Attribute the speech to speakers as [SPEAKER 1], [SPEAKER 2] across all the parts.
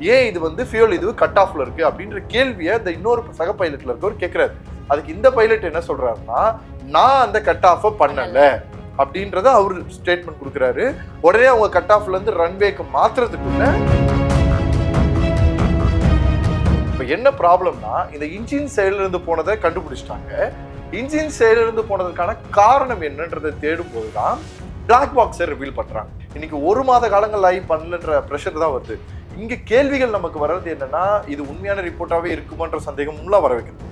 [SPEAKER 1] ஏன் இது வந்து ஃபியூல் இது கட் ஆஃப்ல இருக்கு அப்படின்ற கேள்வியை இந்த இன்னொரு சக பைலட்ல இருக்கவர் கேட்கிறாரு. அதுக்கு இந்த பைலட் என்ன சொல்றாருன்னா, நான் அந்த கட் ஆஃப் பண்ணல அப்படின்றத அவரு ஸ்டேட்மெண்ட் கொடுக்குறாரு. உடனே அவங்க கட் ஆஃப்ல இருந்து ரன்வேக்கு மாத்துறதுக்குள்ள இப்ப என்ன ப்ராப்ளம்னா, இந்த இன்ஜின் சைடுல இருந்து போனதை கண்டுபிடிச்சிட்டாங்க. இன்ஜின் சைடுல இருந்து போனதுக்கான காரணம் என்னன்றதை தேடும் போதுதான் பிளாக் பாக்ஸை ரிவீல் பண்றாங்க. இன்னைக்கு 1 மாத காலங்கள் ஆகி பண்ணலன்ற ப்ரெஷர் தான் வருது. இங்க கேள்விகள் நமக்கு வர்றது என்னன்னா, இது உண்மையான ரிப்போர்ட்டாவே இருக்குமான்ற சந்தேகம் உள்ள வர வைக்குது.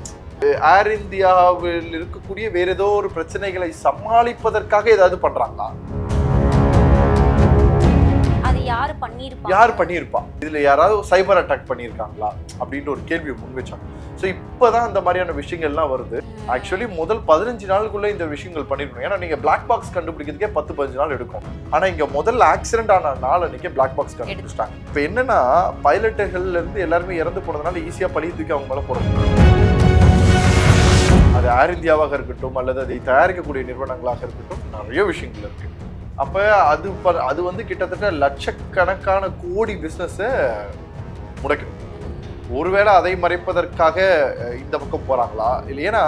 [SPEAKER 1] ஏர் இந்தியாவில் இருக்கக்கூடிய வேற ஏதோ ஒரு பிரச்சனைகளை சமாளிப்பதற்காக ஏதாவது பண்றாங்களா? யார் பண்ணியிருப்பா? இதுல யாராவது சைபர் அட்டாக் பண்ணியிருக்காங்களா அப்படின்ற ஒரு கேள்வியை முன் வச்சாங்க. ஸோ இப்போதான் அந்த மாதிரியான விஷயங்கள்லாம் வருது. ஆக்சுவலி முதல் 15 நாளுக்குள்ள இந்த விஷயங்கள் பண்ணிருக்கணும். ஏன்னா நீங்க பிளாக் பாக்ஸ் கண்டுபிடிக்கிறதுக்கே 10-15 நாள் எடுக்கும். ஆனா இங்க முதல்ல ஆக்சிடென்ட் ஆன நாள் அன்னைக்கு பிளாக் பாக்ஸ் கண்டுபிடிச்சிட்டாங்க. இப்போ என்னன்னா, பைலட்டுகள்ல இருந்து எல்லாருமே இறந்து போனதுனால ஈஸியா பழி தூக்கி அவங்க மேல போட முடியும். அது ஏர் இந்தியாவாக இருக்கட்டும் அல்லது அதை தயாரிக்கக்கூடிய நிறுவனங்களாக இருக்கட்டும், நிறைய விஷயங்கள் இருக்கு. அப்ப அது வந்து கிட்டத்தட்ட லட்சக்கணக்கான கோடி பிசினஸ் முடக்கும். ஒருவேளை அதை மறைப்பதற்காக இந்த பக்கம் போறாங்களா இல்லை? ஏன்னா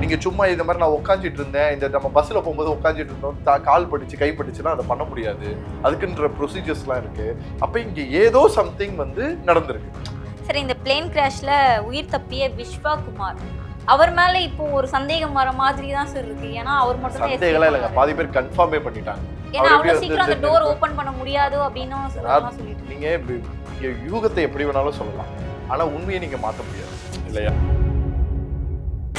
[SPEAKER 1] நீங்க சும்மா இந்த மாதிரி நான் உட்காந்துட்டு இருந்தேன், இந்த நம்ம பஸ்ல போகும்போது உட்காந்துட்டு இருந்தோம், கால் படிச்சு கை படிச்சுன்னா அதை பண்ண முடியாது. அதுக்குன்ற ப்ரொசீஜர்ஸ்லாம் இருக்கு. அப்ப இங்க ஏதோ சம்திங் வந்து நடந்திருக்கு.
[SPEAKER 2] சரி, இந்த பிளேன் கிராஷ்ல உயிர் தப்பிய விஸ்வா குமார் அவர் மேல இப்போ ஒரு சந்தேகம் வர மாதிரி தான் சார் இருக்கு. ஏன்னா அவர் மட்டும் தான்
[SPEAKER 1] சந்தேகமே இல்லங்க, பாதி பேர் கன்ஃபார்மே பண்ணிட்டாங்க.
[SPEAKER 2] ஏன்னா அவ்வளவு சீக்கிரம் அந்த டோர் ஓபன் பண்ண முடியாது அப்படினு சொல்லிட்டு
[SPEAKER 1] நீங்க யூகத்தை எப்படி வேணாலும் சொல்லலாம், ஆனா உண்மையை நீங்க மாத்த முடியாது இல்லையா?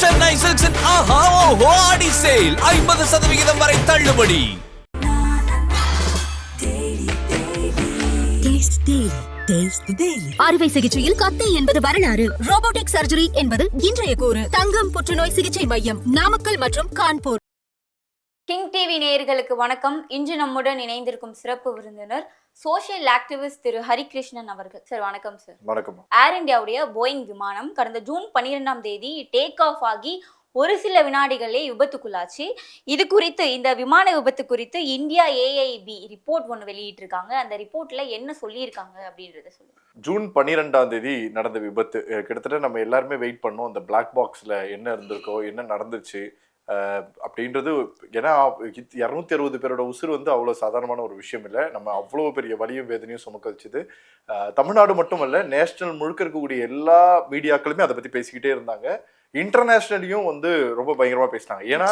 [SPEAKER 3] சென்னை சில்க்ஸின் ஆஹா ஓஹோ ஆடி சேல் 50% வரை தள்ளுபடி.
[SPEAKER 4] அறுவை சிகிச்சையில் கத்தை என்பது வரலாறு, ரோபோட்டிக் சர்ஜரி என்பது இன்றைய கூறு. தங்கம் புற்றுநோய் சிகிச்சை மையம், நாமக்கல் மற்றும் கான்பூர்.
[SPEAKER 2] கிங் டிவி நேயர்களுக்கு வணக்கம். இன்று நம்முடன் இணைந்திருக்கும் சிறப்பு விருந்தினர் சோஷியல் ஆக்டிவிஸ்ட் திரு ஹரிகிருஷ்ணன் அவர்கள். சார் வணக்கம். சார்
[SPEAKER 1] வணக்கம்.
[SPEAKER 2] ஏர் இந்தியாவுடைய போயிங் விமானம் கடந்த ஜூன் 12ஆம் தேதி டேக் ஆஃப் ஆகி ஒரு சில வினாடிகளே விபத்துக்குள்ளாச்சு. இது குறித்து, இந்த விமான விபத்து குறித்து இந்தியா ஏஐபி ரிப்போர்ட் ஒன்று வெளியிட்டிருக்காங்க. அந்த ரிப்போர்ட்ல என்ன சொல்லியிருக்காங்க அப்படின்றத சொல்லுங்க.
[SPEAKER 1] ஜூன் 12ஆம் தேதி நடந்த விபத்து. கிட்டத்தட்ட நம்ம எல்லாருமே வெயிட் பண்ணோம், அந்த பிளாக் பாக்ஸ்ல என்ன இருந்திருக்கோ, என்ன நடந்துச்சு அப்படின்றது. ஏன்னா 260 பேரோட உசுர் வந்து அவ்வளோ சாதாரணமான ஒரு விஷயம் இல்லை. நம்ம அவ்வளோ பெரிய வலியும் வேதனையும் சுமக்க வச்சுது. தமிழ்நாடு மட்டுமல்ல, நேஷனல் முழுக்க இருக்கக்கூடிய எல்லா மீடியாக்களுமே அதை பற்றி பேசிக்கிட்டே இருந்தாங்க. இன்டர்நேஷனலையும் வந்து ரொம்ப பயங்கரமா பேசினாங்க. ஏன்னா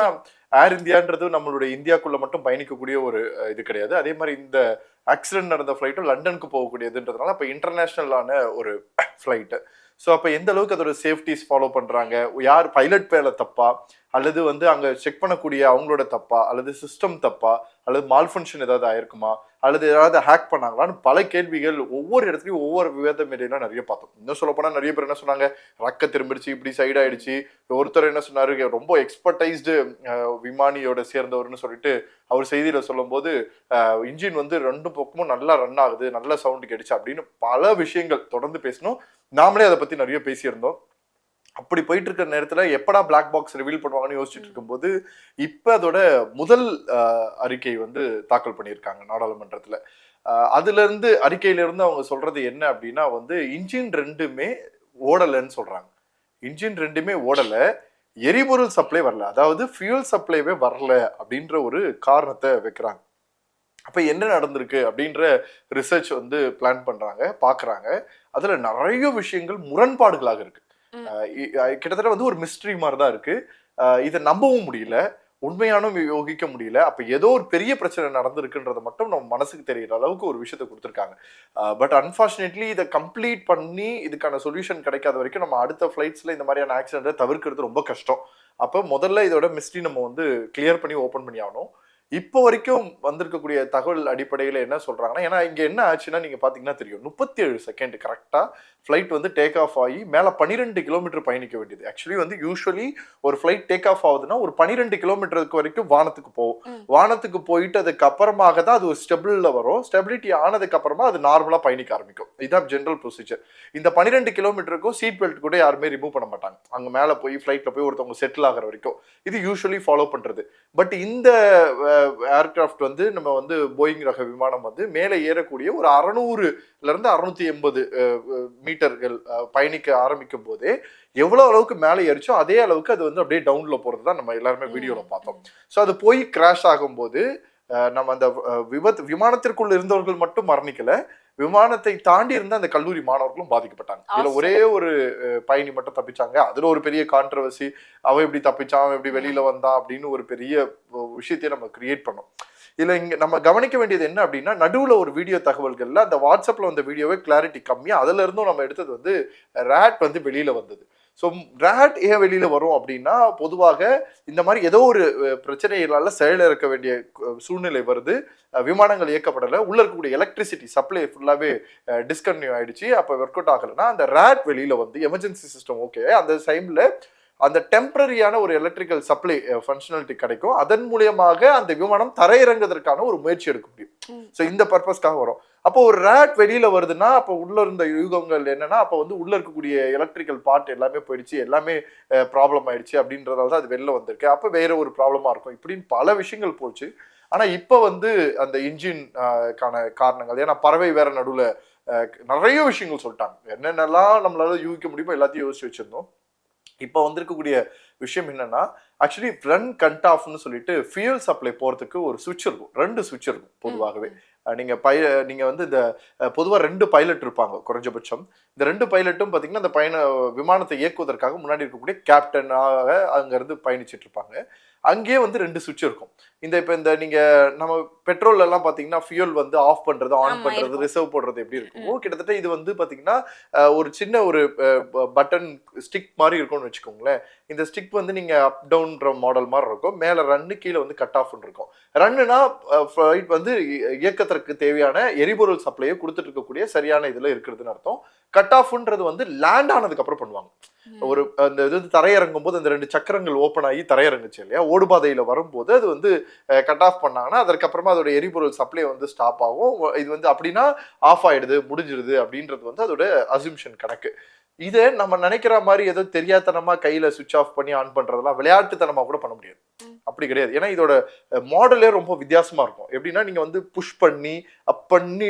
[SPEAKER 1] ஏர் இந்தியான்றது நம்மளுடைய இந்தியாக்குள்ள மட்டும் பயணிக்கக்கூடிய ஒரு இது கிடையாது. அதே மாதிரி இந்த ஆக்சிடென்ட் நடந்த ஃப்ளைட்டும் லண்டனுக்கு போகக்கூடியதுன்றதுனால அப்போ இன்டர்நேஷனலான ஒரு ஃப்ளைட்டு. ஸோ அப்போ எந்த அளவுக்கு அதோட சேஃப்டிஸ் ஃபாலோ பண்ணுறாங்க, யார் பைலட் பேரில் தப்பா அல்லது வந்து அங்கே செக் பண்ணக்கூடிய அவங்களோட தப்பா அல்லது சிஸ்டம் தப்பா அல்லது மால்ஃபங்க்ஷன் ஏதாவது ஆயிருக்குமா அல்லது ஏதாவது ஹேக் பண்ணாங்களான்னு பல கேள்விகள் ஒவ்வொரு இடத்துலையும் ஒவ்வொரு விவாத மேடையெல்லாம் நிறைய பார்த்தோம். இன்னும் சொல்ல போனால் நிறைய பேர் என்ன சொன்னாங்க, ரக்க திரும்பிடுச்சு, இப்படி சைட் ஆயிடுச்சு. ஒருத்தர் என்ன சொன்னாரு, ரொம்ப எக்ஸ்பர்டைஸ்டு விமானியோட சேர்ந்தவர்னு சொல்லிட்டு அவர் செய்தியில சொல்லும் போது இன்ஜின் வந்து 2 பக்கமும் நல்லா ரன் ஆகுது, நல்ல சவுண்டு கிடைச்சு அப்படின்னு பல விஷயங்கள் தொடர்ந்து பேசணும். நாமளே அதை பத்தி நிறைய பேசியிருந்தோம். அப்படி போயிட்டு இருக்கிற நேரத்துல எப்படா பிளாக் பாக்ஸ் ரிவீல் பண்ணுவாங்கன்னு யோசிச்சுட்டு இருக்கும்போது இப்ப அதோட முதல் அறிக்கை வந்து தாக்கல் பண்ணியிருக்காங்க நாடாளுமன்றத்துல. அதுல இருந்து அறிக்கையில இருந்து அவங்க சொல்றது என்ன அப்படின்னா வந்து இன்ஜின் 2மே ஓடலைன்னு சொல்றாங்க. இன்ஜின் 2மே ஓடல, எரிபொருள் சப்ளை வரல, அதாவது ஃபியூல் சப்ளைவே வரல அப்படின்ற ஒரு காரணத்தை வைக்கிறாங்க. அப்ப என்ன நடந்திருக்கு அப்படின்ற ரிசர்ச் வந்து பிளான் பண்றாங்க, பாக்குறாங்க. அதுல நிறைய விஷயங்கள் முரண்பாடுகளாக இருக்கு. கிட்டத்தட்ட வந்து ஒரு மிஸ்ட்ரி மாதிரி தான் இருக்கு. இதை நம்பவும் முடியல, உண்மையானும் யோகிக்க முடியல. அப்ப ஏதோ ஒரு பெரிய பிரச்சனை நடந்திருக்குன்றத மட்டும் நம்ம மனசுக்கு தெரியற அளவுக்கு ஒரு விஷயத்த கொடுத்துருக்காங்க. பட் அன்பார்ச்சுனேட்லி இதை கம்ப்ளீட் பண்ணி இதுக்கான சொல்யூஷன் கிடைக்காத வரைக்கும் நம்ம அடுத்த ஃபிளைட்ஸ்ல இந்த மாதிரியான ஆக்சிடென்ட்டை தவிர்க்கிறது ரொம்ப கஷ்டம். அப்போ முதல்ல இதோட மிஸ்ட்ரி நம்ம வந்து கிளியர் பண்ணி ஓப்பன் பண்ணி ஆகணும். இப்போ வரைக்கும் வந்திருக்கக்கூடிய தகவல் அடிப்படையில் என்ன சொல்றாங்கன்னா, ஏன்னா இங்க என்ன ஆச்சுன்னா நீங்க பாத்தீங்கன்னா தெரியும், 37 செகண்ட் கரெக்டா ஃபிளைட் வந்து டேக் ஆஃப் ஆகி மேல 12 கிலோமீட்டர் பயணிக்க வேண்டியது. ஆக்சுவலி வந்து யூஸ்வலி ஒரு ஃபிளைட் டேக் ஆஃப் ஆகுதுன்னா ஒரு 12 கிலோமீட்டருக்கு வரைக்கும் வானத்துக்கு போகும். வானத்துக்கு போயிட்டு அதுக்கு அப்புறமாக தான் அது ஒரு ஸ்டெபிள்ல வரும். ஸ்டெபிலிட்டி ஆனதுக்கு அப்புறமா அது நார்மலா பயணிக்க ஆரம்பிக்கும். இதுதான் ஜென்ரல் ப்ரொசீஜர். இந்த 12 கிலோமீட்டருக்கும் சீட் பெல்ட் கூட யாருமே ரிமூவ் பண்ண மாட்டாங்க. அங்க மேல போய் ஃபிளைட்ல போய் ஒருத்தவங்க செட்டில் ஆகிற வரைக்கும் இது யூஸ்வலி ஃபாலோ பண்றது. பட் இந்த ஏர்கிராஃப்ட் வந்து நம்ம வந்து போயிங் ரக விமானம் வந்து மேலே ஏறக்கூடிய ஒரு 600லேருந்து 680 மீட்டர்கள் பயணிக்க ஆரம்பிக்கும் போதே எவ்வளோ அளவுக்கு மேலே ஏறிச்சோ அதே அளவுக்கு அது வந்து அப்படியே டவுன்ல போகிறது தான் நம்ம எல்லாருமே வீடியோவில் பார்த்தோம். ஸோ அது போய் கிராஷ் ஆகும்போது நம்ம அந்த விமானத்திற்குள்ள இருந்தவர்கள் மட்டும் மரணிக்கல, விமானத்தை தாண்டி இருந்த அந்த கல்லூரி மாணவர்களும் பாதிக்கப்பட்டாங்க. இதுல ஒரே ஒரு பயணி மட்டும் தப்பிச்சாங்க. அதுல ஒரு பெரிய கான்ட்ரவர்சி, அவன் எப்படி தப்பிச்சான், அவன் எப்படி வெளியில வந்தான் அப்படின்னு ஒரு பெரிய விஷயத்தையே நம்ம கிரியேட் பண்ணோம். இதுல இங்க நம்ம கவனிக்க வேண்டியது என்ன அப்படின்னா, நடுவுல ஒரு வீடியோ தகவல்கள்ல அந்த வாட்ஸ்அப்ல வந்த வீடியோவே கிளாரிட்டி கம்மியா, அதுல இருந்தும் நம்ம எடுத்தது வந்து ரேட் வந்து வெளியில வந்தது. ஸோ ரேட் ஏன் வெளியில வரும் அப்படின்னா, பொதுவாக இந்த மாதிரி ஏதோ ஒரு பிரச்சனைகளால செயலிழக்க வேண்டிய சூழ்நிலை வருது, விமானங்கள் இயக்கப்படலை, உள்ள இருக்கக்கூடிய எலக்ட்ரிசிட்டி சப்ளை ஃபுல்லாவே டிஸ்கன்டினியூ ஆயிடுச்சு, அப்போ ஒர்க் அவுட் ஆகலைன்னா அந்த ரேட் வெளியில வந்து எமர்ஜென்சி சிஸ்டம் ஓகே, அந்த டைம்ல அந்த டெம்பரரியான ஒரு எலக்ட்ரிக்கல் சப்ளை ஃபங்க்ஷனாலிட்டி கிடைக்கும், அதன் மூலியமாக அந்த விமானம் தரையிறங்குவதற்கான ஒரு முயற்சி எடுக்க முடியும். ஸோ இந்த பர்பஸ்க்காக வரும். அப்போ ஒரு ரேட் வெளியில வருதுன்னா அப்போ உள்ள இருந்த யூகங்கள் என்னன்னா, அப்போ வந்து உள்ள இருக்கக்கூடிய எலக்ட்ரிக்கல் பார்ட் எல்லாமே போயிடுச்சு, எல்லாமே ப்ராப்ளம் ஆயிடுச்சு அப்படின்றதால தான் அது வெளில வந்திருக்கு, அப்போ வேற ஒரு ப்ராப்ளமா இருக்கும் இப்படின்னு பல விஷயங்கள் போச்சு. ஆனா இப்போ வந்து அந்த இன்ஜின் காரணங்கள், ஏன்னா பறவை வேற நடுவில் நிறைய விஷயங்கள் சொல்லிட்டாங்க, என்னென்னலாம் நம்மளால யூகிக்க முடியுமோ எல்லாத்தையும் யோசிச்சு வச்சிருந்தோம். இப்போ வந்திருக்கக்கூடிய விஷயம் என்னன்னா, ஆக்சுவலி ரன் கட் ஆஃப்னு சொல்லிட்டு ஃபியூல் சப்ளை போறதுக்கு ஒரு சுவிட்ச் இருக்கும், 2 சுவிட்ச் இருக்கும் பொதுவாகவே. நீங்க வந்து இந்த பொதுவாக 2 பைலட் இருப்பாங்க குறைஞ்சபட்சம். இந்த 2 பைலட்டும் பார்த்தீங்கன்னா அந்த விமானத்தை இயக்குவதற்காக முன்னாடி இருக்கக்கூடிய கேப்டனாக அங்கேருந்து பயணிச்சுட்டு இருப்பாங்க. அங்கேயே வந்து 2 சுவிட்ச் இருக்கும். இப்போ நீங்க நம்ம பெட்ரோல் எல்லாம் பார்த்தீங்கன்னா ஃபியூல் வந்து ஆஃப் பண்றது, ஆன் பண்றது, ரிசர்வ் போடுறது எப்படி இருக்கும், கிட்டத்தட்ட இது வந்து பார்த்தீங்கன்னா ஒரு சின்ன ஒரு பட்டன் ஸ்டிக் மாதிரி இருக்கும்னு வச்சுக்கோங்களேன். இந்த ஸ்டிக் வந்து நீங்க அப் டவுன்ற மாடல் மாதிரி இருக்கும், மேலே ரன்னு, கீழே வந்து கட் ஆஃப்னு இருக்கும். ரன்னுனா ஃப்ளைட் வந்து இயக்கத்திற்கு தேவையான எரிபொருள் சப்ளையை கொடுத்துட்டு இருக்கக்கூடிய சரியான இதுல இருக்கிறதுன்னு அர்த்தம். கட் ஆஃப்ன்றது வந்து லேண்ட் ஆனதுக்கு அப்புறம் பண்ணுவாங்க. ஒரு அந்த இது தரையிறங்கும் போது அந்த 2 சக்கரங்கள் ஓப்பன் ஆகி தரையிறங்குச்சு இல்லையா, ஓடுபாதையில வரும்போது அது வந்து கட் ஆஃப் பண்ணாங்கன்னா அதற்கப்புறமா அதோட எரிபொருள் சப்ளை வந்து ஸ்டாப் ஆகும். இது வந்து அப்படின்னா ஆஃப் ஆயிடுது, முடிஞ்சிடுது அப்படின்றது வந்து அதோட அசம்ஷன் கணக்கு. இதை நம்ம நினைக்கிற மாதிரி ஏதோ தெரியாதனமா கையில சுவிட்ச் ஆஃப் பண்ணி ஆன் பண்றதெல்லாம் விளையாட்டுத்தனமா கூட பண்ண முடியாது, அப்படி கிடையாது. ஏன்னா இதோட மாடலே ரொம்ப வித்தியாசமா இருக்கும். எப்படின்னா நீங்க வந்து புஷ் பண்ணி அப் பண்ணி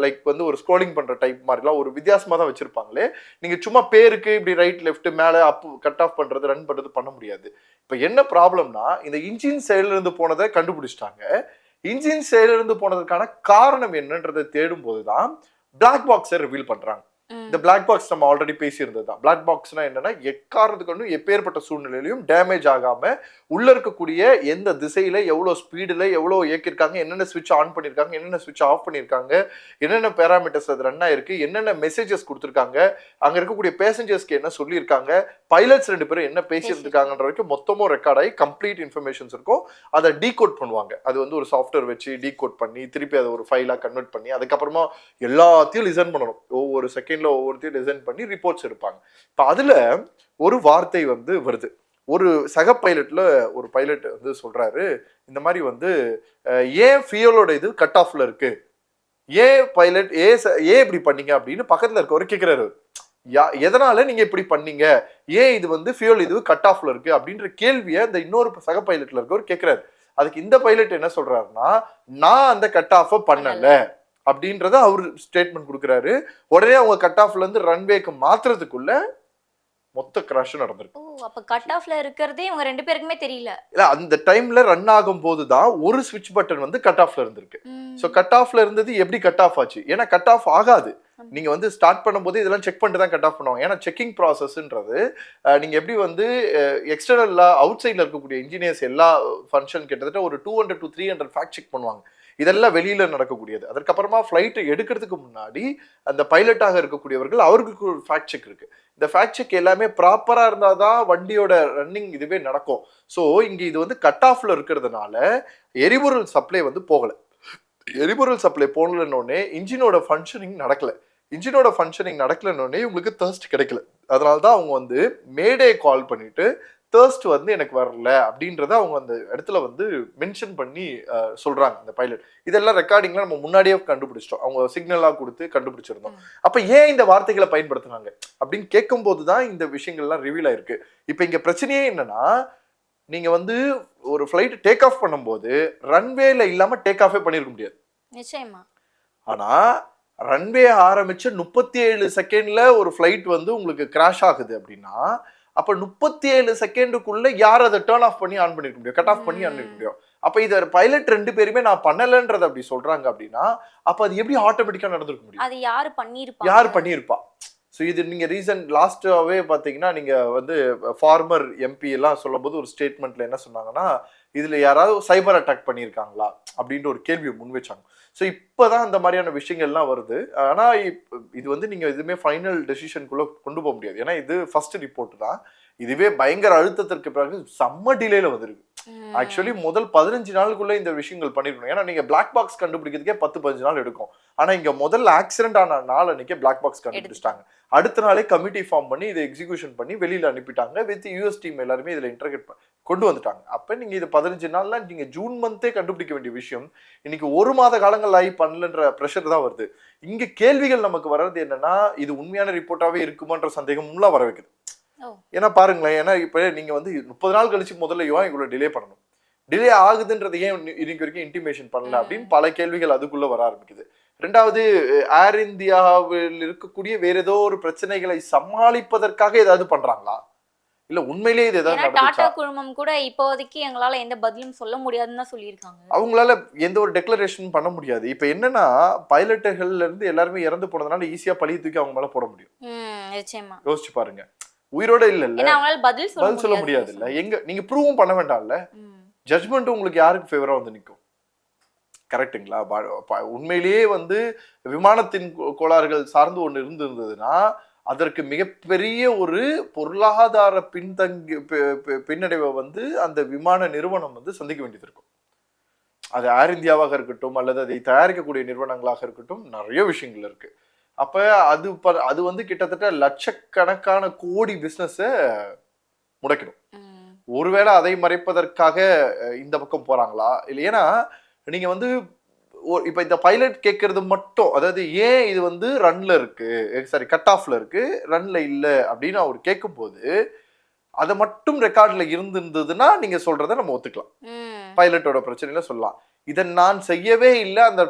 [SPEAKER 1] லைக் வந்து ஒரு ஸ்க்ரோலிங் பண்ற டைப் மாதிரிலாம் ஒரு வித்தியாசமா தான் வச்சிருப்பாங்களே. நீங்க சும்மா பேருக்கு இப்படி ரைட் லெஃப்ட் மேலே அப் கட் ஆஃப் பண்றது, ரன் பண்றது பண்ண முடியாது. இப்போ என்ன ப்ராப்ளம்னா, இந்த இன்ஜின் செயலில் இருந்து போனதை கண்டுபிடிச்சிட்டாங்க. இன்ஜின் செயலில் இருந்து போனதுக்கான காரணம் என்னன்றதை தேடும் போதுதான் பிளாக் பாக்ஸை ரிவீல் பண்றாங்க. இந்த பிளாக் பாக்ஸ் நம்ம ஆல்ரெடி பேசியிருந்தது தான். பிளாக் பாக்ஸ்னா என்னன்னா, எக்காரணத்துக்கு ஒன்றும் எப்பேற்பட்ட சூழ்நிலையிலையும் டேமேஜ் ஆகாம உள்ள இருக்கக்கூடிய எந்த திசையில எவ்வளோ ஸ்பீடில் எவ்வளோ இயக்கிருக்காங்க, என்னென்ன சுவிட்ச் ஆன் பண்ணியிருக்காங்க, என்னென்ன சுவிட்ச் ஆஃப் பண்ணியிருக்காங்க, என்னென்ன பேராமீட்டர்ஸ் அது ரன் ஆயிருக்கு, என்னென்ன மெசேஜஸ் கொடுத்துருக்காங்க, அங்கே இருக்கக்கூடிய பேசஞ்சர்ஸ்க்கு என்ன சொல்லியிருக்காங்க, பைலட்ஸ் 2 பேரும் என்ன பேசியிருக்காங்கன்ற வரைக்கும் மொத்தமும் ரெக்கார்ட் ஆகி கம்ப்ளீட் இன்ஃபர்மேஷன்ஸ் இருக்கும். அதை டீகோட் பண்ணுவாங்க. அது வந்து ஒரு சாஃப்ட்வேர் வச்சு டீகோட் பண்ணி திருப்பி அதை ஒரு ஃபைலாக கன்வெர்ட் பண்ணி அதுக்கப்புறமா எல்லாத்தையும் லிசன் பண்ணணும். ஒவ்வொரு செகண்ட்ல ஒவ்வொருத்தையும் டிசைன் பண்ணி ரிப்போர்ட்ஸ் எடுப்பாங்க. இப்போ அதுல ஒரு வார்த்தை வந்து வருது. ஒரு சக பைலட்ல ஒரு பைலட் வந்து சொல்றாரு, இந்த மாதிரி வந்து ஏன் ஃபியூலோட இது கட் ஆஃப்ல இருக்கு, ஏன் பைலட் ஏன் இப்படி பண்ணீங்க அப்படின்னு பக்கத்துல இருக்கவர் கேட்கிறாரு. எதனால நீங்க இப்படி பண்ணீங்க, ஏன் இது வந்து ஃபியூல் இது கட் ஆஃப்ல இருக்கு அப்படின்ற கேள்வியை இந்த இன்னொரு சக பைலட்ல இருக்கவர் கேட்கிறாரு. அதுக்கு இந்த பைலட் என்ன சொல்றாருன்னா, நான் அந்த கட் ஆஃப் பண்ணல அப்படின்றத அவர் ஸ்டேட்மெண்ட் கொடுக்குறாரு. உடனே அவங்க கட் ஆஃப்ல இருந்து ரன்வேக்கு மாத்துறதுக்குள்ள மொத்த கிராஷ் நடந்திருக்கு.
[SPEAKER 2] அப்ப கட் ஆஃப்ல இருக்கிறதே இவங்க 2 பேருக்குமே தெரியல.
[SPEAKER 1] இல்ல, அந்த டைம்ல ரன் ஆகும் போதுதான் ஒரு ஸ்விட்ச் பட்டன் வந்து கட் ஆஃப்ல இருந்திருக்கு. சோ கட் ஆஃப்ல இருந்தது எப்படி கட் ஆஃப் ஆச்சு? ஏன்னா கட் ஆஃப் ஆகாது. நீங்க வந்து ஸ்டார்ட் பண்ணும்போது இதெல்லாம் செக் பண்ணிட்டு தான் கட் ஆஃப் பண்ணுவாங்க. ஏன்னா செக்கிங் ப்ராசஸ்ன்றது நீங்க எப்படி வந்து எக்ஸ்டர்னலா அவுட் சைட்ல இருக்கக்கூடிய இன்ஜினியர்ஸ் எல்லா ஃபங்க்ஷன் கிட்டத்தட்ட ஒரு 200 to 300 ஃபேக்ட் செக் பண்ணுவாங்க. இதெல்லாம் வெளியில நடக்கக்கூடியது. அதற்கப்புறமா ஃபிளைட் எடுக்கிறதுக்கு முன்னாடி அந்த பைலட்டாக இருக்கக்கூடியவர்கள் அவருக்கு ஒரு ஃபேக்ட் செக் இருக்கு. இந்த ஃபேக்ட் செக் எல்லாமே ப்ராப்பரா இருந்தாதான் வண்டியோட ரன்னிங் இதுவே நடக்கும். ஸோ இங்க இது வந்து கட் ஆஃப்ல இருக்கிறதுனால எரிபொருள் சப்ளை வந்து போகல. எரிபொருள் சப்ளை போகலன்னொடனே இன்ஜினோட ஃபங்க்ஷனிங் நடக்கல. இன்ஜினோட ஃபங்க்ஷனிங் நடக்கலன்னொடனே இவங்களுக்கு தர்ஸ்ட் கிடைக்கல. அதனால தான் அவங்க வந்து மேடே கால் பண்ணிட்டு தர்ஸ்ட் வந்து எனக்கு வரல அப்படின்றத அவங்க அந்த இடத்துல வந்து மென்ஷன் பண்ணி சொல்றாங்க அந்த பைலட். இதெல்லாம் ரெக்கார்டிங்ல நம்ம முன்னாடியே கண்டுபிடிச்சிட்டோம், அவங்க சிக்னலா கொடுத்து கண்டுபிடிச்சிருந்தோம். அப்ப ஏன் இந்த வார்த்தைகளை பயன்படுத்தினாங்க அப்படின்னு கேட்கும் போதுதான் இந்த விஷயங்கள்லாம் ரிவீல் ஆயிருக்கு. இப்ப இங்க பிரச்சனையே என்னன்னா, நீங்க வந்து ஒரு ஃபிளைட் டேக் ஆஃப் பண்ணும்போது ரன்வேல இல்லாம டேக் ஆஃபே பண்ணிருக்க முடியாது.
[SPEAKER 2] நிச்சயமா.
[SPEAKER 1] ஆனா ரன்வே ஆரம்பிச்சு 37 செகண்ட்ல ஒரு ஃபிளைட் வந்து உங்களுக்கு கிராஷ் ஆகுது அப்படின்னா அப்ப 37 செகண்டுக்குள்ள யார் அதை டர்ன் ஆஃப் பண்ணி ஆன் பண்ணிருக்க முடியும், கட் ஆஃப் பண்ணி ஆன் பண்ணிருக்க முடியும். அப்ப இத பைலட் 2 பேருமே நான் பண்ணலன்றது அப்படி சொல்றாங்க அப்படின்னா அப்ப அது எப்படி ஆட்டோமேட்டிக்கா நடந்திருக்க முடியும்?
[SPEAKER 2] அது யாரு பண்ணிருப்பா?
[SPEAKER 1] யார் பண்ணிருப்பா? ஸோ இது நீங்க ரீசன்ட் லாஸ்டாவே பாத்தீங்கன்னா நீங்க வந்து ஃபார்மர் எம்பி எல்லாம் சொல்லும் போது ஒரு ஸ்டேட்மெண்ட்ல என்ன சொன்னாங்கன்னா இதுல யாராவது சைபர் அட்டாக் பண்ணியிருக்காங்களா அப்படின்ற ஒரு கேள்வியை முன் வச்சாங்க. ஸோ இப்போதான் அந்த மாதிரியான விஷயங்கள்லாம் வருது. ஆனா இது வந்து நீங்க எதுவுமே ஃபைனல் டெசிஷனுக்குள்ள கொண்டு போக முடியாது. ஏன்னா இது ஃபர்ஸ்ட் ரிப்போர்ட் தான். இதுவே பயங்கர அழுத்தத்திற்கு பிறகு செம்ம டிலேல வந்திருக்கு. ஆக்சுவலி முதல் 15 நாளுக்குள்ள இந்த விஷயங்கள் பண்ணிருக்கணும். ஏன்னா நீங்க பிளாக் பாக்ஸ் கண்டுபிடிக்கிறதுக்கே 10-15 நாள் எடுக்கும். ஆனா இங்க முதல்ல ஆக்சிடென்ட் ஆன நாள் அன்னைக்கே பிளாக் பாக்ஸ் கண்டுபிடிச்சிட்டாங்க. அடுத்த நாளே கமிட்டி ஃபார்ம் பண்ணி இதை எக்ஸிகியூஷன் பண்ணி வெளியில அனுப்பிட்டாங்க. வித் யூஎஸ் டீம் எல்லாருமே இதுல இன்டர்கேட் கொண்டு வந்துட்டாங்க. அப்ப நீங்க இது 15 நாள்ல நீங்க ஜூன் மந்தே கண்டுபிடிக்க வேண்டிய விஷயம் இன்னைக்கு 1 மாத காலங்கள் ஆகி பண்ணலன்ற ப்ரெஷர் தான் வருது. இங்க கேள்விகள் நமக்கு வர்றது என்னன்னா இது உண்மையான ரிப்போர்ட்டாவே இருக்குமான்ற சந்தேகம்லாம் வர வைக்குது. ஏன்னா பாருங்களேன், ஏன்னா இப்ப நீங்க வந்து 30 நாள் கழிச்சு முதல்ல இவ்வளவு டிலே பண்ணணும், டிலே ஆகுதுன்றது ஏன் இன்னைக்கு வரைக்கும் இன்டிமேஷன் பண்ணல அப்படின்னு பல கேள்விகள் அதுக்குள்ள வர ஆரம்பிக்குது. ரெண்டாவது ஏர் இந்தியாவில் இருக்கக்கூடிய வேற ஏதோ ஒரு பிரச்சனைகளை சமாளிப்பதற்காக ஏதாவது பண்றாங்களா இல்ல உண்மையிலேயே இது ஏதாவது
[SPEAKER 2] டாடா குழுமம் கூட இப்போதைக்கு எங்களால எந்த பதிலும் சொல்ல முடியாதுன்னு தான் சொல்லியிருக்காங்க.
[SPEAKER 1] அவங்களால எந்த ஒரு டெக்ளரேஷன் பண்ண முடியாது. இப்ப என்னன்னா பைலட்டுகள்ல இருந்து எல்லாருமே இறந்து போனதுனால ஈஸியா பழி தூக்கி அவங்க மேல போட முடியும்.
[SPEAKER 2] நிச்சயமா
[SPEAKER 1] யோசிச்சு பாருங்க, உயிரோட இல்ல
[SPEAKER 2] அவங்களால பதில்
[SPEAKER 1] சொல்ல முடியாது இல்ல, எங்க நீங்க ப்ரூவும் பண்ண வேண்டாம்ல, ஜட்ஜ்மெண்ட் உங்களுக்கு யாருக்கு ஃபேவரா வந்து நிற்கும்? கரெக்டுங்களா? உண்மையிலேயே வந்து விமானத்தின் கோளாறுகள் சார்ந்து ஒன்று இருந்ததுன்னா அதற்கு மிகப்பெரிய ஒரு பொருளாதார பின்னடைவை வந்து அந்த விமான நிறுவனம் வந்து சந்திக்க வேண்டியது இருக்கும். அது ஏர் இந்தியாவாக இருக்கட்டும் அல்லது அதை தயாரிக்கக்கூடிய நிறுவனங்களாக இருக்கட்டும், நிறைய விஷயங்கள் இருக்கு. அப்ப அது வந்து கிட்டத்தட்ட லட்சக்கணக்கான கோடி பிசினஸ முடக்கிடும். ஒருவேளை அதை மறைப்பதற்காக இந்த பக்கம் போறாங்களா இல்லை? ஏன்னா நீங்க வந்து இப்ப இந்த பைலட் கேட்கறது மட்டும், அதாவது ஏன் இது வந்து ரன்ல இருக்கு, சாரி கட் ஆஃப்ல இருக்கு, ரன்ல இல்ல அப்படின்னு அவர் கேட்கும் போது அதை மட்டும் ரெக்கார்ட்ல இருந்திருந்ததுன்னா நீங்க சொல்றதை நம்ம ஒத்துக்கலாம், பைலட்டோட பிரச்சனையில சொல்லலாம். இதை நான் செய்யவே இல்லை,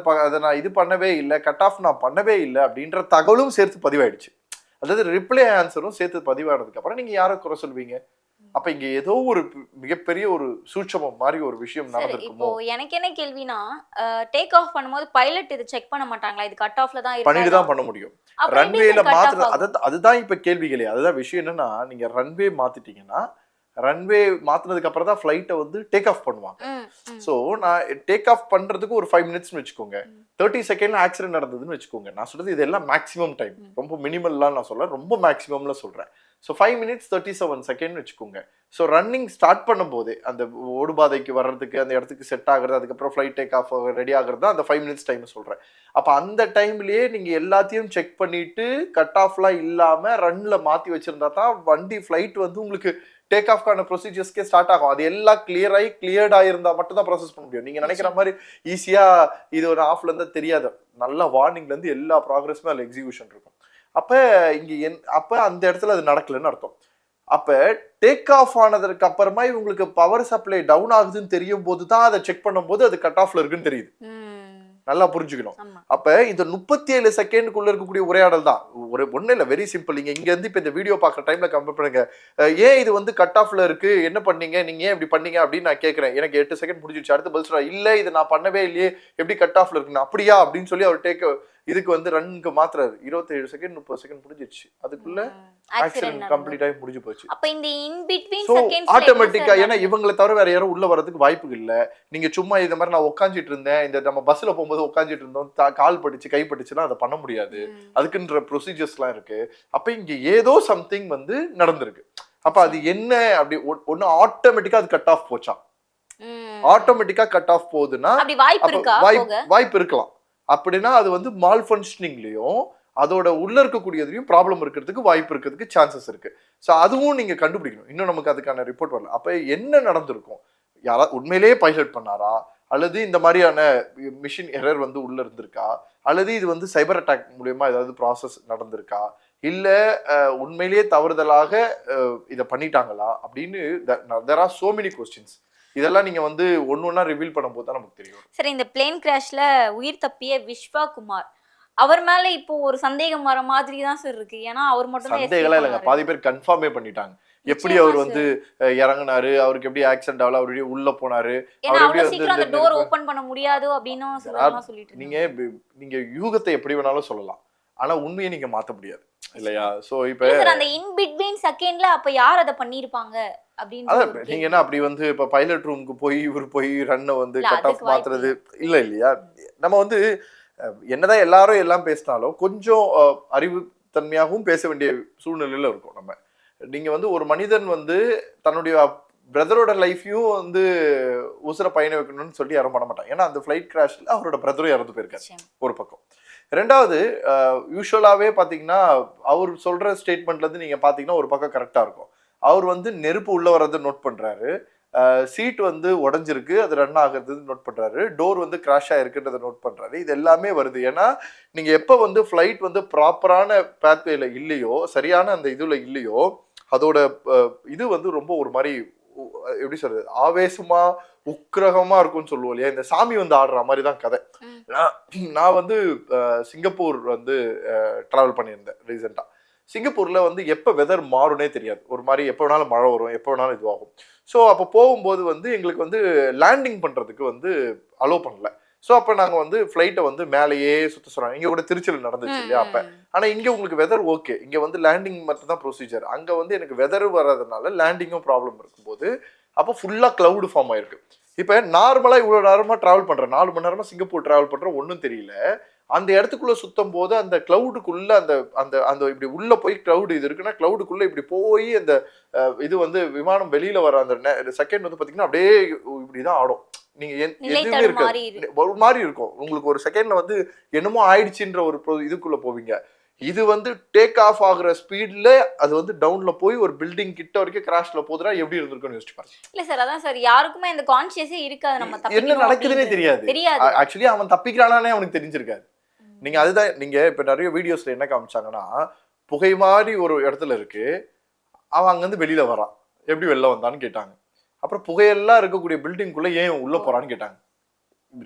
[SPEAKER 1] அதை நான் இது பண்ணவே இல்லை, கட் ஆஃப் நான் பண்ணவே இல்லை அப்படின்ற தகவலும் சேர்த்து பதிவாயிடுச்சு. அதாவது ரிப்ளை ஆன்சரும் சேர்த்து பதிவானதுக்கு அப்புறம் நீங்க யாரை குறை சொல்வீங்க? அப்ப இங்க ஏதோ ஒரு மிகப்பெரிய ஒரு சூட்சமம் மாதிரி ஒரு விஷயம் நடந்திருக்குமோ?
[SPEAKER 2] இப்போ எனக்கு என்ன கேள்வினா, டேக் ஆஃப் பண்ணும்போது பைலட் இதை செக் பண்ண மாட்டாங்களா? இது கட் ஆஃப்ல தான்
[SPEAKER 1] பண்ணிட்டு தான் பண்ண முடியும். ரன்வேல மாத்துறது அதுதான் இப்ப கேள்விகளே. அதுதான் விஷயம். என்னன்னா நீங்க ரன்வே மாத்திட்டீங்கன்னா ரன்வே மாத்தினதுக்கு அப்புறம் தான் ஃபிளைட்டை வந்து டேக் ஆஃப் பண்ணுவாங்க. ஸோ நான் டேக் ஆஃப் பண்றதுக்கு ஒரு 5 மினிட்ஸ்னு வச்சுக்கோங்க, 30 செகண்ட்ல ஆக்சிடென்ட் நடந்ததுன்னு வச்சுக்கோங்க. நான் சொல்றது இதெல்லாம் மேக்ஸிமம் டைம், ரொம்ப மினிமல்லாம் நான் சொல்றேன், ரொம்ப மேக்ஸிமம்ல சொல்றேன். ஸோ 5 மினிட்ஸ் 37 செகண்ட்னு வச்சுக்கோங்க. ஸோ ரன்னிங் ஸ்டார்ட் பண்ணும் போதே அந்த ஓடுபாதைக்கு வர்றதுக்கு, அந்த இடத்துக்கு செட் ஆகுறது, அதுக்கப்புறம் ஃபிளைட் டேக் ஆஃப் ரெடி ஆகுறது தான் அந்த 5 மினிட்ஸ் டைம் சொல்றேன். அப்போ அந்த டைம்லயே நீங்க எல்லாத்தையும் செக் பண்ணிட்டு கட் ஆஃப்லாம் இல்லாம ரன்ல மாத்தி வச்சிருந்தா தான் வண்டி ஃபிளைட் வந்து உங்களுக்கு டேக் ஆஃப்கான ப்ரொசீஜர்ஸ்க்கே ஸ்டார்ட் ஆகும். அது எல்லாம் கிளியர்ட் ஆயிருந்தா மட்டும் தான் ப்ராசஸ் பண்ண முடியும். நீங்க நினைக்கிற மாதிரி ஈஸியா இது ஒரு ஆஃப்ல இருந்தா தெரியாது. நல்ல வார்னிங்ல இருந்து எல்லா ப்ராக்ரஸுமே அதுல எக்ஸிகியூஷன் இருக்கும். அப்ப இங்க அப்ப அந்த இடத்துல அது நடக்கலன்னு அர்த்தம். அப்ப டேக் ஆஃப் ஆனதுக்கு அப்புறமா இவங்களுக்கு பவர் சப்ளை டவுன் ஆகுதுன்னு தெரியும் போது தான் அதை செக் பண்ணும் போது அது கட் ஆஃப்ல இருக்குன்னு தெரியுது. நல்லா புரிஞ்சுக்கணும். அப்ப இந்த 37 செகண்டுக்குள்ள இருக்கக்கூடிய உரையாடல் தான் ஒண்ணு இல்ல, வெரி சிம்பிள். நீங்க இங்க இருந்து இப்ப இந்த வீடியோ பாக்குற டைம்ல கம்பேர் பண்ணுங்க, ஏன் இது வந்து கட் ஆஃப்ல இருக்கு, என்ன பண்ணீங்க, நீங்க ஏன் இப்படி பண்ணீங்க அப்படின்னு நான் கேட்கிறேன். எனக்கு 8 செகண்ட் முடிஞ்சிருச்சு. அடுத்து பதில் சொல்றா, இல்ல இது நான் பண்ணவே இல்லையே, எப்படி கட் ஆஃப்ல இருக்குன்னு. அப்படியா அப்படின்னு சொல்லி அவர் டேக் இதுக்கு வந்து ரன்னுக்கு மாத்துறாரு. 27 செகண்ட் 30 செகண்ட் முடிஞ்சிருச்சு. அதுக்குள்ள ஆக்சிடென்ட் கம்ப்ளீட் ஆகி முடிஞ்சு போச்சு.
[SPEAKER 2] அப்ப இந்த இன் பிட்வீன்
[SPEAKER 1] செகண்ட்ஸ் ஆட்டோமேட்டிக்கா, ஏன்னா இவங்களை தவிர வேற யாரும் உள்ள வரதுக்கு வாய்ப்பு இல்ல. நீங்க சும்மா இந்த மாதிரி நான் உட்காந்துட்டு இருந்தேன், இந்த நம்ம பஸ்ல போகும்போது உட்காந்துட்டு இருந்தோம், கால் பட்டுச்சு கை பட்டுச்சுன்னா அதை பண்ண முடியாது. அதுக்குன்ற ப்ரொசீஜர்ஸ்லாம் இருக்கு. அப்ப இங்க ஏதோ சம்திங் வந்து நடந்திருக்கு. அப்ப அது என்ன அப்படி ஒண்ணு ஆட்டோமேட்டிக்கா அது கட் ஆஃப் போச்சாம். ஆட்டோமேட்டிக்கா கட் ஆஃப் போகுதுன்னா வாய்ப்பு இருக்கலாம். அப்படின்னா அது வந்து மால் ஃபங்க்ஷனிங்லயும் அதோட உள்ள இருக்கக்கூடியதுலயும் ப்ராப்ளம் இருக்கிறதுக்கு வாய்ப்பு இருக்கிறதுக்கு சான்சஸ் இருக்கு. ஸோ அதுவும் நீங்க கண்டுபிடிக்கணும். இன்னும் நமக்கு அதுக்கான ரிப்போர்ட் வரல. அப்ப என்ன நடந்திருக்கும்? யாராவது உண்மையிலேயே பைலட் பண்ணாரா, அல்லது இந்த மாதிரியான மிஷின் எரர் வந்து உள்ள இருந்திருக்கா, அல்லது இது வந்து சைபர் அட்டாக் மூலியமா ஏதாவது ப்ராசஸ் நடந்திருக்கா, இல்ல உண்மையிலேயே தவறுதலாக இதை பண்ணிட்டாங்களா அப்படின்னு there are so many questions. இதெல்லாம் நீங்க வந்து ஒன்னொன்னா ரிவீல் பண்ணும்போது தான் நமக்கு தெரியும்.
[SPEAKER 2] சரி, இந்த பிளேன் கிராஷ்ல உயிர் தப்பிய விஸ்வா குமார் அவர் மேல இப்போ ஒரு சந்தேகம் வர மாதிரி தான் சார் இருக்கு. ஏன்னா அவர் மட்டும் தான்
[SPEAKER 1] சந்தேகம் இல்லைங்க, பாதி பேர் கன்ஃபார்மே பண்ணிட்டாங்க. எப்படி அவர் வந்து இறங்குனாரு, அவருக்கு எப்படி ஆக்சிடென்ட் ஆகல, அவரு உள்ள போனாரு,
[SPEAKER 2] ஏன்னா அவ்வளவு சீக்கிரம் அந்த டோர் ஓபன் பண்ண முடியாது அப்படின்னு சொல்லிட்டு
[SPEAKER 1] நீங்க யூகத்தை எப்படி வேணாலும் சொல்லலாம், ஆனா உண்மையை நீங்க மாத்த முடியாது இல்லையா? சோ இப்ப
[SPEAKER 2] அந்த இன் பிட்வீன் செகண்ட்ல அப்ப யார் அதை பண்ணிருப்பாங்க அப்படின்னு
[SPEAKER 1] நீங்க என்ன அப்படி வந்து இப்ப பைலட் ரூமுக்கு போய் இவர் போய் ரன்னை வந்து கட் ஆஃப் மாத்துறது இல்லையா? நம்ம வந்து என்னதான் எல்லாரும் எல்லாம் பேசினாலும் கொஞ்சம் அறிவுத்தன்மையாகவும் பேச வேண்டிய சூழ்நிலையில இருக்கும். நம்ம நீங்க வந்து ஒரு மனிதன் வந்து தன்னுடைய பிரதரோட லைஃபையும் வந்து உசுர பயண வைக்கணும்னு சொல்லி யாரும் பண்ண மாட்டாங்க. ஏன்னா அந்த ஃபிளைட் கிராஷ்ல அவரோட பிரதரும் இறந்து போயிருக்காரு ஒரு பக்கம். ரெண்டாவது யூஸ்வலாவே பாத்தீங்கன்னா அவர் சொல்ற ஸ்டேட்மெண்ட்ல இருந்து நீங்க பாத்தீங்கன்னா ஒரு பக்கம் கரெக்டா இருக்கும். அவர் வந்து நெருப்பு உள்ள வர்றதை நோட் பண்றாரு, சீட் வந்து உடஞ்சிருக்கு அது ரன் ஆகுறது நோட் பண்றாரு, டோர் வந்து கிராஷ் ஆயிருக்குன்றதை நோட் பண்றாரு. இது எல்லாமே வருது. ஏன்னா நீங்க எப்ப வந்து ஃபிளைட் வந்து ப்ராப்பரான பேத்வேல இல்லையோ, சரியான அந்த இதுல இல்லையோ, அதோட இது வந்து ரொம்ப ஒரு மாதிரி எப்படி சொல்றது, ஆவேசமா உக்கிரகமா இருக்கும்னு சொல்லுவோம் இல்லையா? இந்த சாமி வந்து ஆடுற மாதிரி தான் கதை. நான் வந்து சிங்கப்பூர் வந்து டிராவல் பண்ணியிருந்தேன் ரீசெண்டா. சிங்கப்பூர்ல வந்து எப்போ வெதர் மாறுனே தெரியாது, ஒரு மாதிரி எப்போ வேணாலும் மழை வரும், எப்போ வேணாலும் இதுவாகும். ஸோ அப்போ போகும்போது வந்து எங்களுக்கு வந்து லேண்டிங் பண்ணுறதுக்கு வந்து அலோவ் பண்ணல. ஸோ அப்போ நாங்கள் வந்து ஃப்ளைட்டை வந்து மேலேயே சுற்ற சொல்கிறாங்க. இங்கே கூட திருச்சியில் நடந்துச்சு இல்லையா அப்போ. ஆனால் இங்கே உங்களுக்கு வெதர் ஓகே, இங்கே வந்து லேண்டிங் மட்டும் தான் ப்ரொசீஜர். அங்கே வந்து எனக்கு வெதர் வர்றதுனால லேண்டிங்கும் ப்ராப்ளம் இருக்கும்போது அப்போ ஃபுல்லாக க்ளவுடு ஃபார்ம் ஆயிருக்கு. இப்போ நார்மலாக இவ்வளோ நேரமாக ட்ராவல் பண்ணுறேன், 4 மணி நேரமாக சிங்கப்பூர் ட்ராவல் பண்ணுறேன், ஒன்றும் தெரியல. அந்த இடத்துக்குள்ள சுத்தும் போது அந்த கிளவுடுக்குள்ள அந்த அந்த அந்த இப்படி உள்ள போய் கிளவுடு இது இருக்குன்னா கிளவுடுக்குள்ள இப்படி போய் அந்த இது வந்து விமானம் வெளியில வர அந்த செகண்ட் வந்து பாத்தீங்கன்னா அப்படியே இப்படிதான் ஆடும். நீங்க எதுவுமே இருக்காது, ஒரு மாதிரி இருக்கும் உங்களுக்கு. ஒரு செகண்ட்ல வந்து என்னமோ ஆயிடுச்சுன்ற ஒரு இதுக்குள்ள போவீங்க. இது வந்து டேக் ஆஃப் ஆகுற ஸ்பீட்ல அது வந்து டவுன்ல போய் ஒரு பில்டிங் கிட்ட வரைக்கும் கிராஷ்ல போகுதுன்னா எப்படி இருந்திருக்கும்னு யோசிச்சு பாருங்க.
[SPEAKER 2] இல்ல சார், அதான் சார், யாருக்குமே இந்த கான்ஷியஸே இருக்காது. நம்ம
[SPEAKER 1] என்ன நடக்குதுன்னே தெரியாது. ஆக்சுவலி அவன் தப்பிக்கிறானே அவனுக்கு தெரிஞ்சிருக்காது. நீங்க அதுதான் நீங்க இப்ப நிறைய வீடியோஸ்ல என்ன காமிச்சாங்கன்னா, புகை மாதிரி ஒரு இடத்துல இருக்கு, அவன் அங்கிருந்து வெளியில வரான், எப்படி வெளில வந்தான்னு கேட்டாங்க. அப்புறம் புகையெல்லாம் இருக்கக்கூடிய பில்டிங்குள்ள ஏன் உள்ள போறான்னு கேட்டாங்க.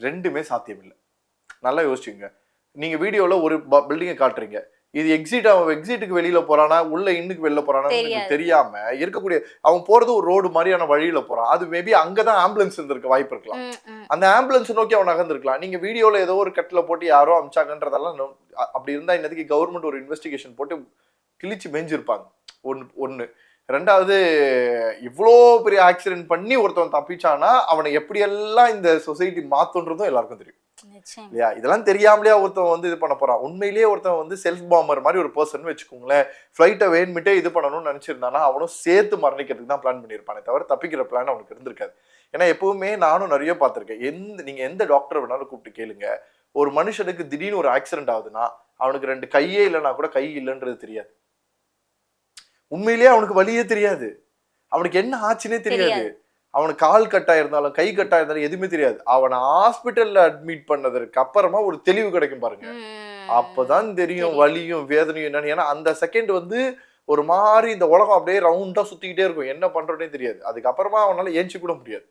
[SPEAKER 1] ரெண்டுமே சாத்தியம் இல்லை. நல்லா யோசிச்சுங்க. நீங்க வீடியோல ஒரு பில்டிங்கை காட்டுறீங்க, இது எக்ஸிட், அவன் எக்ஸிட்டுக்கு வெளியில போறானா உள்ள இன்னுக்கு வெளில போறானா தெரியாம இருக்கக்கூடிய அவன் போறது ஒரு ரோடு மாதிரியான வழியில போறான். அது மேபி அங்கதான் ஆம்புலன்ஸ் இருந்திருக்க வாய்ப்பு இருக்கலாம். அந்த ஆம்புலன்ஸ் நோக்கி அவன் நகர்ந்திருக்கலாம். நீங்க வீடியோல ஏதோ ஒரு கட்டில போட்டு யாரோ அமிச்சாங்கன்றதெல்லாம் அப்படி இருந்தா இன்னதுக்கு கவர்மெண்ட் ஒரு இன்வெஸ்டிகேஷன் போட்டு கிழிச்சு மேஞ்சிருப்பாங்க. ஒண்ணு. ரெண்டாவது, இவ்வளோ பெரிய ஆக்சிடென்ட் பண்ணி ஒருத்தவன் தப்பிச்சானா அவனை எப்படியெல்லாம் இந்த சொசைட்டி மாத்துன்றதும் எல்லாருக்கும் தெரியும் இல்லையா? இதெல்லாம் தெரியாமலையா ஒருத்தவன் வந்து இது பண்ண போறான்? உண்மையிலேயே ஒருத்தவன் வந்து செல்ஃப் பாம்பர் மாதிரி ஒரு பர்சன் வச்சுக்கோங்களேன், ஃபிளைட்டை வேணுமிட்டே இது பண்ணணும்னு நினைச்சிருந்தானா அவனும் சேர்த்து மரணிக்கிறதுக்கு தான் பிளான் பண்ணியிருப்பானே தவிர தப்பிக்கிற பிளான் அவனுக்கு இருந்திருக்காது. ஏன்னா எப்பவுமே நானும் நிறைய பார்த்திருக்கேன், நீங்க எந்த டாக்டர் வேணாலும் கூப்பிட்டு கேளுங்க, ஒரு மனுஷனுக்கு திடீர்னு ஒரு ஆக்சிடென்ட் ஆகுதுன்னா அவனுக்கு 2 கையே இல்லைன்னா கூட கை இல்லைன்றது தெரியாது. உண்மையிலேயே அவனுக்கு வலியே தெரியாது, அவனுக்கு என்ன ஆச்சுன்னே தெரியாது, அவனுக்கு கால் கட்டா இருந்தாலும் கை கட்டா இருந்தாலும் எதுவுமே தெரியாது. அவனை ஹாஸ்பிட்டல்ல அட்மிட் பண்ணதற்கு அப்புறமா ஒரு தெளிவு கிடைக்கும் பாருங்க, அப்பதான் தெரியும் வலியும் வேதனையும் என்னன்னு. ஏன்னா அந்த செகண்ட் வந்து ஒரு மாதிரி இந்த உலகம் அப்படியே ரவுண்டா சுத்திக்கிட்டே இருக்கும், என்ன பண்றோன்னே தெரியாது. அதுக்கப்புறமா அவனால ஏஞ்சி கூட முடியாது.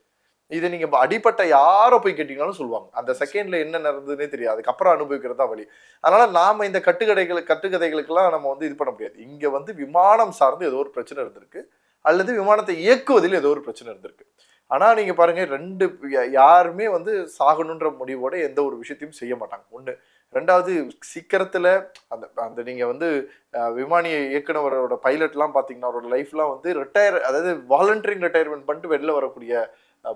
[SPEAKER 1] இதை நீங்க அடிப்பட்ட யாரோ போய் கேட்டீங்கன்னாலும் சொல்லுவாங்க, அந்த செகண்ட்ல என்ன நடந்ததுன்னே தெரியாது, அதுக்கப்புறம் அனுபவிக்கிறதா வழி. அதனால நாம இந்த கட்டுக்கதைகளுக்கெல்லாம் நம்ம வந்து இது பண்ண முடியாது. இங்க வந்து விமானம் சார்ந்து ஏதோ ஒரு பிரச்சனை இருந்திருக்கு, அல்லது விமானத்தை இயக்குவதில் ஏதோ ஒரு பிரச்சனை இருந்திருக்கு. ஆனா நீங்க பாருங்க, யாருமே வந்து சாகணுன்ற முடிவோட எந்த ஒரு விஷயத்தையும் செய்ய மாட்டாங்க. ஒண்ணு. ரெண்டாவது, சீக்கிரத்துல அந்த நீங்க வந்து விமானி இயக்குனவரோட பைலட்லாம் பாத்தீங்கன்னா அவரோட லைஃப்லாம் வந்து அதாவது வாலண்டரிங் ரிட்டையர்மெண்ட் பண்ணிட்டு வெளில வரக்கூடிய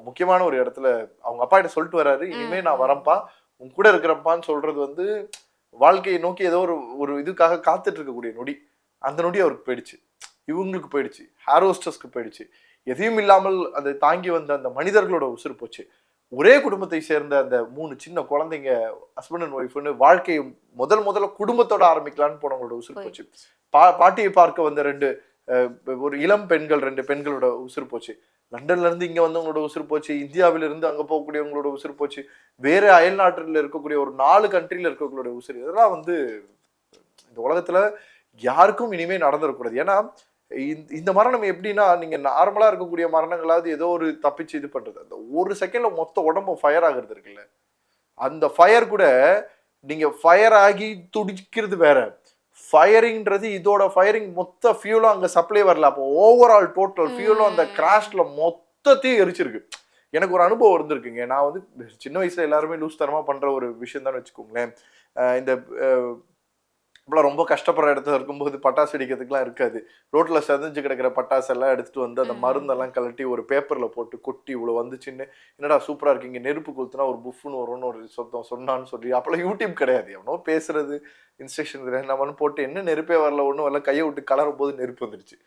[SPEAKER 1] முக்கியமான ஒரு இடத்துல அவங்க அப்பா கிட்ட சொல்லிட்டு வர்றாரு, இனிமே நான் வரப்பா, உன் கூட இருக்கிறப்பான்னு சொல்றது வந்து வாழ்க்கையை நோக்கி ஏதோ ஒரு இதுக்காக காத்துட்டு இருக்கக்கூடிய நொடி. அந்த நொடி அவருக்கு போயிடுச்சு, இவங்களுக்கு போயிடுச்சு, ஹேரோஸ்டஸ்க்கு போயிடுச்சு. எதையும் இல்லாமல் அதை தாங்கி வந்த அந்த மனிதர்களோட உசுறு போச்சு. ஒரே குடும்பத்தை சேர்ந்த அந்த 3 சின்ன குழந்தைங்க, ஹஸ்பண்ட் அண்ட் ஒய்ஃப்னு வாழ்க்கையை முதல்ல குடும்பத்தோட ஆரம்பிக்கலான்னு போனவங்களோட உசுறு போச்சு. பாட்டியை பார்க்க வந்த 2 ஒரு இளம் பெண்கள், 2 பெண்களோட உசுறு போச்சு. லண்டன்ல இருந்து இங்க வந்தவங்களோட உசுறு போச்சு, இந்தியாவில இருந்து அங்க போகக்கூடியவங்களோட உசுறு போச்சு, வேற அயல் நாட்டில் இருக்கக்கூடிய ஒரு 4 கண்ட்ரில இருக்கவங்களோட உசுறு. இதெல்லாம் வந்து இந்த உலகத்துல யாருக்கும் இனிமே நடந்துடக்கூடாது. ஏன்னா இந்த மரணம் எப்படின்னா, நீங்க நார்மலா இருக்கக்கூடிய மரணங்களாவது ஏதோ ஒரு தப்பிச்சு இது பண்றது, அந்த ஒரு செகண்ட்ல மொத்த உடம்பும் ஃபயர் ஆகுறது இருக்குல்ல, அந்த ஃபயர் கூட நீங்க ஃபயர் ஆகி துடிக்கிறது வேற, ஃபயரிங்ன்றது இதோட ஃபயரிங் மொத்த ஃபியூலும் அங்க சப்ளை வரல. அப்போ ஓவரால் டோட்டல் ஃபியூலும் அந்த கிராஷ்ல மொத்தத்தையும் எரிச்சிருக்கு. எனக்கு ஒரு அனுபவம் இருந்திருக்குங்க. நான் வந்து சின்ன வயசுல எல்லாருமே லூஸ் தரமா பண்ற ஒரு விஷயம் தான் வச்சுக்கோங்களேன். இந்த இப்பெல்லாம் ரொம்ப கஷ்டப்படுற இடத்துல இருக்கும்போது பட்டாசு வெடிக்கிறதுக்குலாம் இருக்காது. ரோட்ல செதஞ்சு கிடக்கிற பட்டாசெல்லாம் எடுத்துட்டு வந்து அந்த மருந்தெல்லாம் கழட்டி ஒரு பேப்பர்ல போட்டு கொட்டி இவ்வளோ வந்துச்சுன்னு, என்னடா சூப்பரா இருக்கீங்க, நெருப்பு கொளுத்துனா ஒரு புஃப்னு வரும்னு ஒரு சொன்னான்னு சொல்லி, அப்பெல்லாம் யூடியூப் கிடையாது, எவனோ பேசுறது இன்ஸ்ட்ரக்ஷன் நம்மன்னு போட்டு என்ன நெருப்பே வரல, ஒன்றும் வரல, கையை விட்டு கலரும் போது நெருப்பு வந்துடுச்சு.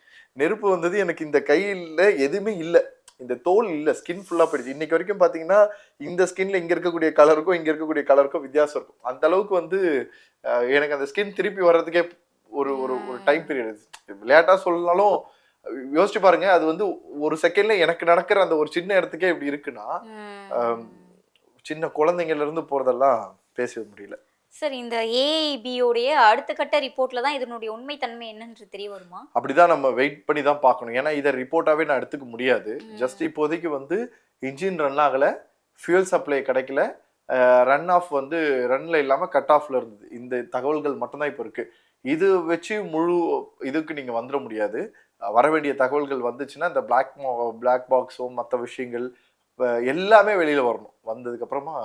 [SPEAKER 1] நெருப்பு வந்தது எனக்கு இந்த கையில் எதுவுமே இல்லை, இந்த தோல் இல்லை, ஸ்கின் ஃபுல்லாக போயிடுச்சு. இன்னைக்கு வரைக்கும் பார்த்தீங்கன்னா இந்த ஸ்கின்ல இங்கே இருக்கக்கூடிய கலருக்கும் இங்கே இருக்கக்கூடிய கலருக்கும் வித்தியாசம் இருக்கும். அந்த அளவுக்கு வந்து எனக்கு அந்த ஸ்கின் திருப்பி வர்றதுக்கே ஒரு ஒரு ஒரு டைம் பீரியட். லேட்டாக சொல்லனாலும் யோசிச்சு பாருங்க, அது வந்து ஒரு செகண்ட்ல எனக்கு நடக்கிற அந்த ஒரு சின்ன இடத்துக்கே இப்படி இருக்குன்னா, சின்ன குழந்தைங்கள்ல இருந்து போறதெல்லாம் பேச முடியல.
[SPEAKER 2] சார், இந்த ஏஐபியோடைய அடுத்த கட்ட ரிப்போர்ட்ல தான் இதனுடைய உண்மைத்தன்மை என்னன்னு தெரிய வருமா?
[SPEAKER 1] அப்படிதான் நம்ம வெயிட் பண்ணி தான் பார்க்கணும். ஏன்னா இதை ரிப்போர்ட்டாவே நான் எடுத்துக்க முடியாது. ஜஸ்ட் இப்போதைக்கு வந்து இன்ஜின் ரன் ஆகல, ஃபியூல் சப்ளை கிடைக்கல, ரன் ஆஃப் வந்து ரன்ல இல்லாம கட் ஆஃப்ல இருந்தது. இந்த தகவல்கள் மட்டும்தான் இப்போ இருக்கு. இது வச்சு முழு இதுக்கு நீங்க வந்துட முடியாது. வர வேண்டிய தகவல்கள் வந்துச்சுன்னா இந்த பிளாக் பாக்ஸும் மற்ற விஷயங்கள் எல்லாமே வெளியில வரணும். வந்ததுக்கு அப்புறமா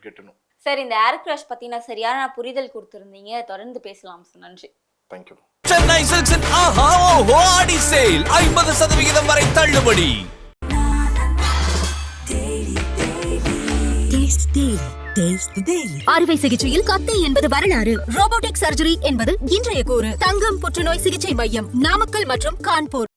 [SPEAKER 1] கெட்டணும்.
[SPEAKER 2] சார், இந்த ஏர் கிராஷ் பத்தின சரியான புரிதல் கொடுத்திருந்தீங்க. தொடர்ந்து பேசலாம் சார். நன்றி.
[SPEAKER 1] தேங்க்யூ.
[SPEAKER 3] சென்னை சில்க்ஸின் ஆஹா ஓஹோ ஆடி சேல் 50% வரை தள்ளுபடி.
[SPEAKER 4] அறுவை சிகிச்சையில் கத்தை என்பது வரலாறு, ரோபோட்டிக் சர்ஜரி என்பது இன்றைய கூறு. தங்கம் புற்றுநோய் சிகிச்சை மையம், நாமக்கல் மற்றும் கான்பூர்.